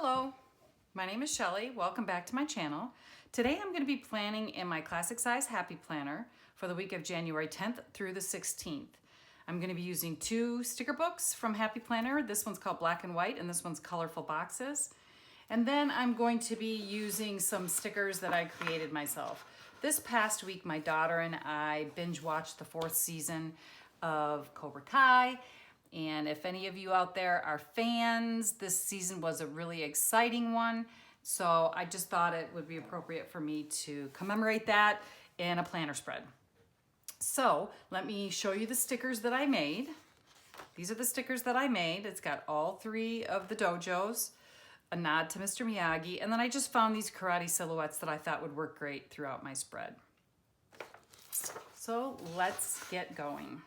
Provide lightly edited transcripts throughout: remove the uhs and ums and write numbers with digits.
Hello, my name is Shelly. Welcome back to my channel. Today I'm going to be planning in my classic size happy planner for the week of January 10th through the 16th. I'm going to be using two sticker books from Happy Planner. This one's called Black and White and this one's Colorful Boxes. And then I'm going to be using some stickers that I created myself. This past week my daughter and I binge watched the 4th season of Cobra Kai. And if any of you out there are fans, this season was a really exciting one. So I just thought it would be appropriate for me to commemorate that in a planner spread. So let me show you the stickers that I made. These are the stickers that I made. It's got all 3 of the dojos, a nod to Mr. Miyagi, and then I just found these karate silhouettes that I thought would work great throughout my spread. So let's get going.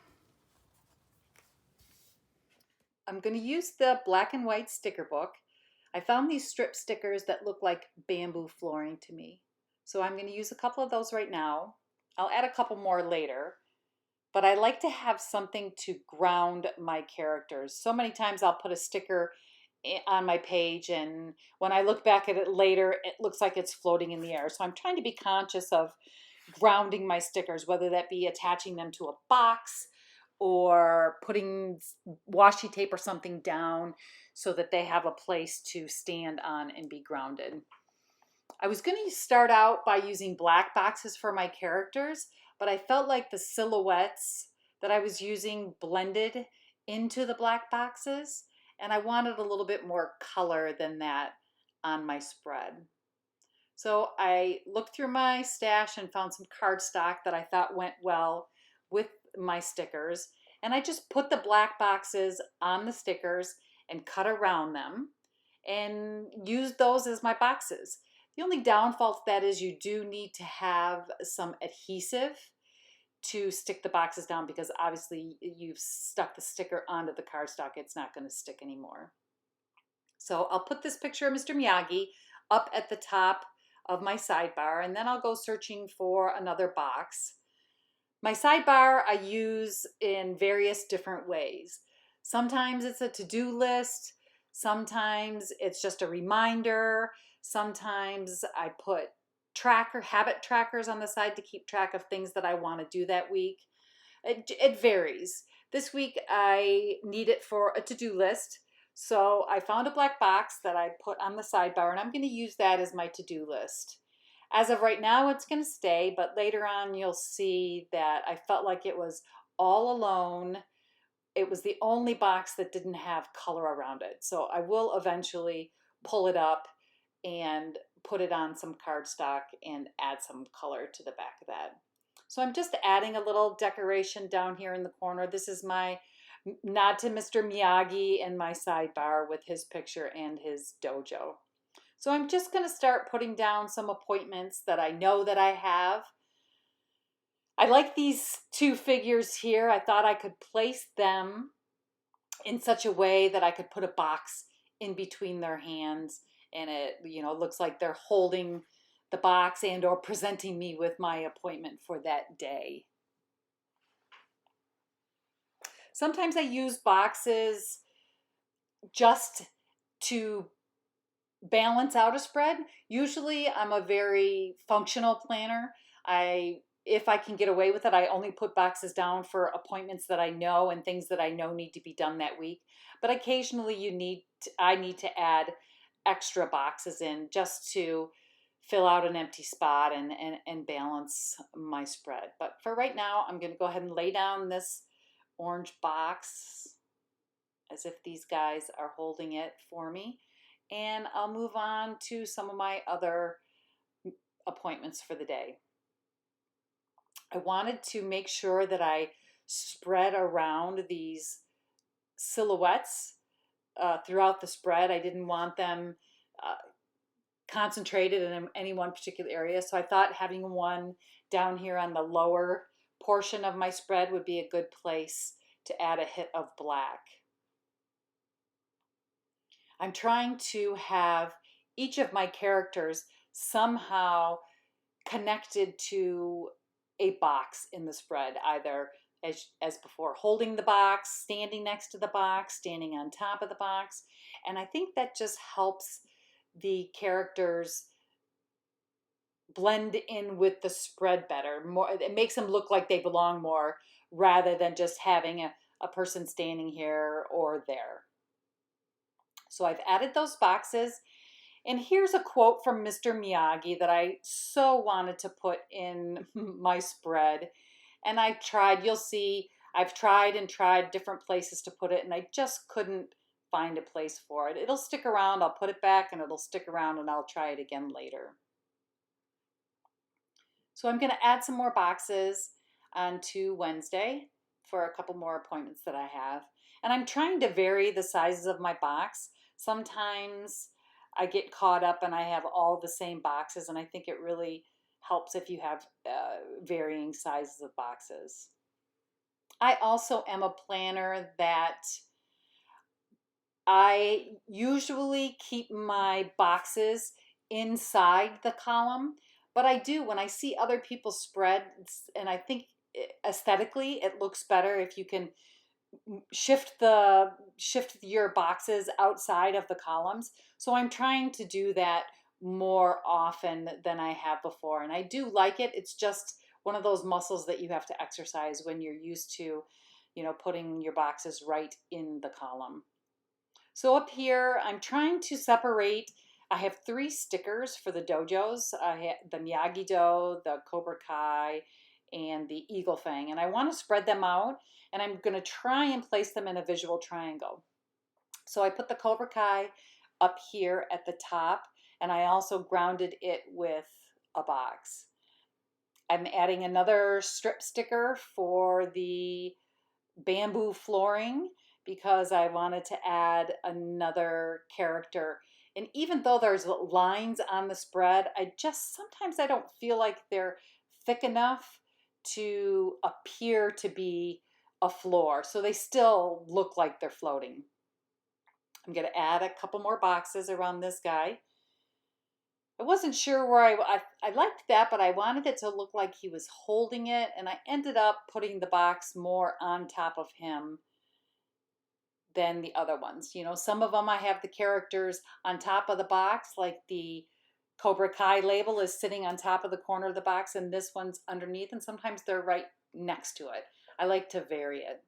I'm going to use the black and white sticker book. I found these strip stickers that look like bamboo flooring to me. So I'm going to use a couple of those right now. I'll add a couple more later. But I like to have something to ground my characters. So many times I'll put a sticker on my page and when I look back at it later, it looks like it's floating in the air. So I'm trying to be conscious of grounding my stickers, whether that be attaching them to a box or putting washi tape or something down so that they have a place to stand on and be grounded. I was going to start out by using black boxes for my characters, but I felt like the silhouettes that I was using blended into the black boxes, and I wanted a little bit more color than that on my spread. So I looked through my stash and found some cardstock that I thought went well with my stickers, and I just put the black boxes on the stickers and cut around them and used those as my boxes. The only downfall to that is you do need to have some adhesive to stick the boxes down because obviously you've stuck the sticker onto the cardstock, it's not going to stick anymore. So I'll put this picture of Mr. Miyagi up at the top of my sidebar and then I'll go searching for another box. My sidebar I use in various different ways. Sometimes it's a to-do list, sometimes it's just a reminder, sometimes I put habit trackers on the side to keep track of things that I want to do that week. It varies. This week I need it for a to-do list, so I found a black box that I put on the sidebar and I'm going to use that as my to-do list. As of right now, it's going to stay, but later on you'll see that I felt like it was all alone. It was the only box that didn't have color around it. So I will eventually pull it up and put it on some cardstock and add some color to the back of that. So I'm just adding a little decoration down here in the corner. This is my nod to Mr. Miyagi and my sidebar with his picture and his dojo. So I'm just going to start putting down some appointments that I know that I have. I like these 2 figures here. I thought I could place them in such a way that I could put a box in between their hands and it, looks like they're holding the box and or presenting me with my appointment for that day. Sometimes I use boxes just to balance out a spread. Usually I'm a very functional planner. If I can get away with it, I only put boxes down for appointments that I know and things that I know need to be done that week. But occasionally I need to add extra boxes in just to fill out an empty spot and balance my spread. But for right now, I'm going to go ahead and lay down this orange box as if these guys are holding it for me. And I'll move on to some of my other appointments for the day. I wanted to make sure that I spread around these silhouettes throughout the spread. I didn't want them concentrated in any one particular area, so I thought having one down here on the lower portion of my spread would be a good place to add a hit of black. I'm trying to have each of my characters somehow connected to a box in the spread, either as before, holding the box, standing next to the box, standing on top of the box. And I think that just helps the characters blend in with the spread better. More, it makes them look like they belong more rather than just having a person standing here or there. So I've added those boxes. And here's a quote from Mr. Miyagi that I so wanted to put in my spread. And I tried, you'll see, I've tried and tried different places to put it, and I just couldn't find a place for it. It'll stick around, I'll put it back, and it'll stick around, and I'll try it again later. So I'm going to add some more boxes on to Wednesday for a couple more appointments that I have. And I'm trying to vary the sizes of my box. Sometimes I get caught up and I have all the same boxes, and I think it really helps if you have varying sizes of boxes. I also am a planner that I usually keep my boxes inside the column, but I do when I see other people spread, and I think aesthetically it looks better if you can shift your boxes outside of the columns. So I'm trying to do that more often than I have before, and I do like it. It's just one of those muscles that you have to exercise when you're used to, putting your boxes right in the column. So up here, I'm trying to separate. I have 3 stickers for the dojos. I have the Miyagi-Do, the Cobra Kai, and the Eagle Fang. And I want to spread them out, and I'm going to try and place them in a visual triangle. So I put the Cobra Kai up here at the top, and I also grounded it with a box. I'm adding another strip sticker for the bamboo flooring because I wanted to add another character. And even though there's lines on the spread, sometimes I don't feel like they're thick enough to appear to be a floor. So they still look like they're floating. I'm going to add a couple more boxes around this guy. I wasn't sure where I liked that, but I wanted it to look like he was holding it, and I ended up putting the box more on top of him than the other ones. Some of them I have the characters on top of the box, like the Cobra Kai label is sitting on top of the corner of the box, and this one's underneath, and sometimes they're right next to it. I like to vary it.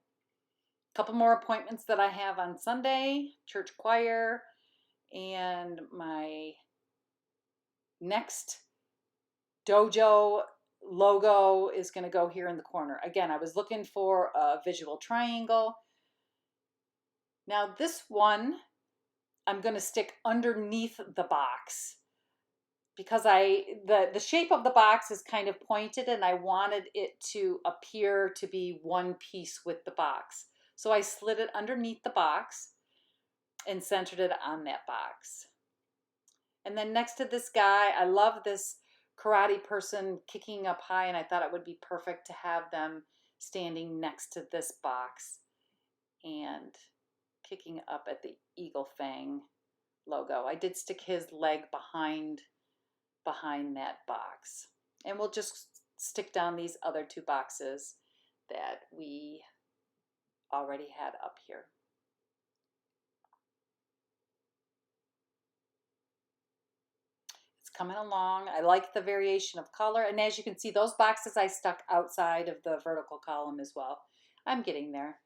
A couple more appointments that I have on Sunday, church choir, and my next dojo logo is going to go here in the corner. Again, I was looking for a visual triangle. Now this one I'm going to stick underneath the box because the shape of the box is kind of pointed, and I wanted it to appear to be one piece with the box. So I slid it underneath the box and centered it on that box. And then next to this guy, I love this karate person kicking up high, and I thought it would be perfect to have them standing next to this box and kicking up at the Eagle Fang logo. I did stick his leg behind that box. And we'll just stick down these other 2 boxes that we already had up here. Coming along. I like the variation of color, and as you can see, those boxes I stuck outside of the vertical column as well. I'm getting there.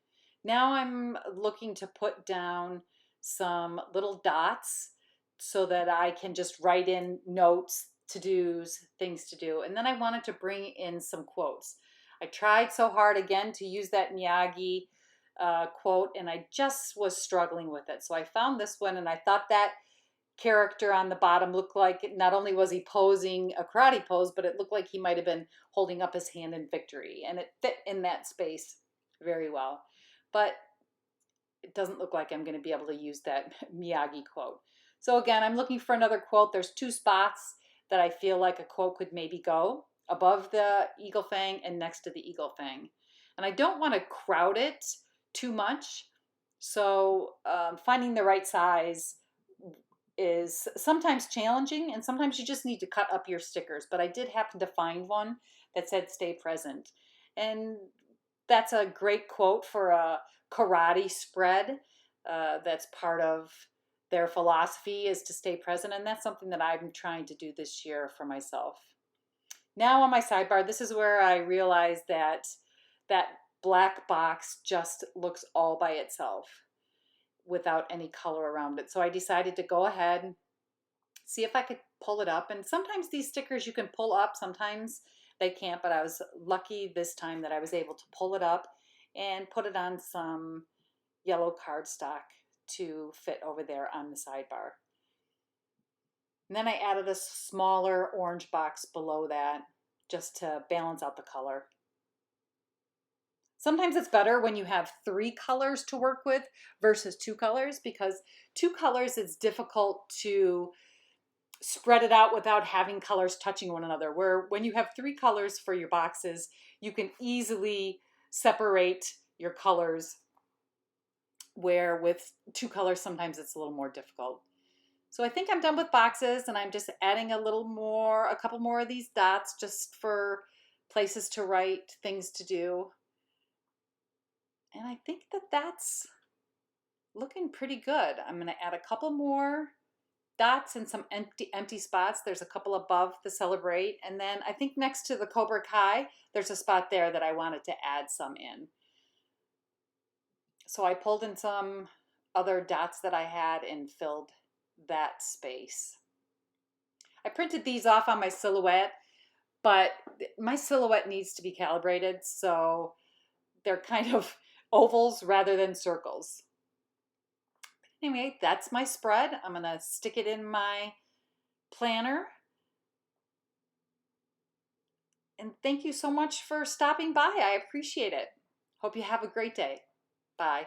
Now I'm looking to put down some little dots so that I can just write in notes, to-dos, things to do, and then I wanted to bring in some quotes. I tried so hard again to use that Miyagi quote, and I just was struggling with it. So I found this one, and I thought that character on the bottom looked like not only was he posing a karate pose, but it looked like he might have been holding up his hand in victory, and it fit in that space very well. But it doesn't look like I'm going to be able to use that Miyagi quote. So again, I'm looking for another quote. There's 2 spots that I feel like a quote could maybe go: above the Eagle Fang and next to the Eagle Fang. And I don't want to crowd it too much, so finding the right size is sometimes challenging, and sometimes you just need to cut up your stickers. But I did happen to find one that said "Stay present," and that's a great quote for a karate spread that's part of Their philosophy is to stay present, and that's something that I'm trying to do this year for myself. Now on my sidebar, this is where I realized that that black box just looks all by itself without any color around it. So I decided to go ahead and see if I could pull it up. And sometimes these stickers you can pull up, sometimes they can't, but I was lucky this time that I was able to pull it up and put it on some yellow cardstock to fit over there on the sidebar. And then I added a smaller orange box below that just to balance out the color. Sometimes it's better when you have 3 colors to work with versus 2 colors, because 2 colors is difficult to spread it out without having colors touching one another. Where when you have 3 colors for your boxes, you can easily separate your colors, where with 2 colors sometimes it's a little more difficult. So I think I'm done with boxes, and I'm just adding a couple more of these dots just for places to write, things to do. And I think that that's looking pretty good. I'm going to add a couple more dots and some empty spots. There's a couple above the celebrate. And then I think next to the Cobra Kai, there's a spot there that I wanted to add some in. So I pulled in some other dots that I had and filled that space. I printed these off on my silhouette, but my silhouette needs to be calibrated, so they're kind of ovals rather than circles. Anyway, that's my spread. I'm going to stick it in my planner. And thank you so much for stopping by. I appreciate it. Hope you have a great day. Bye.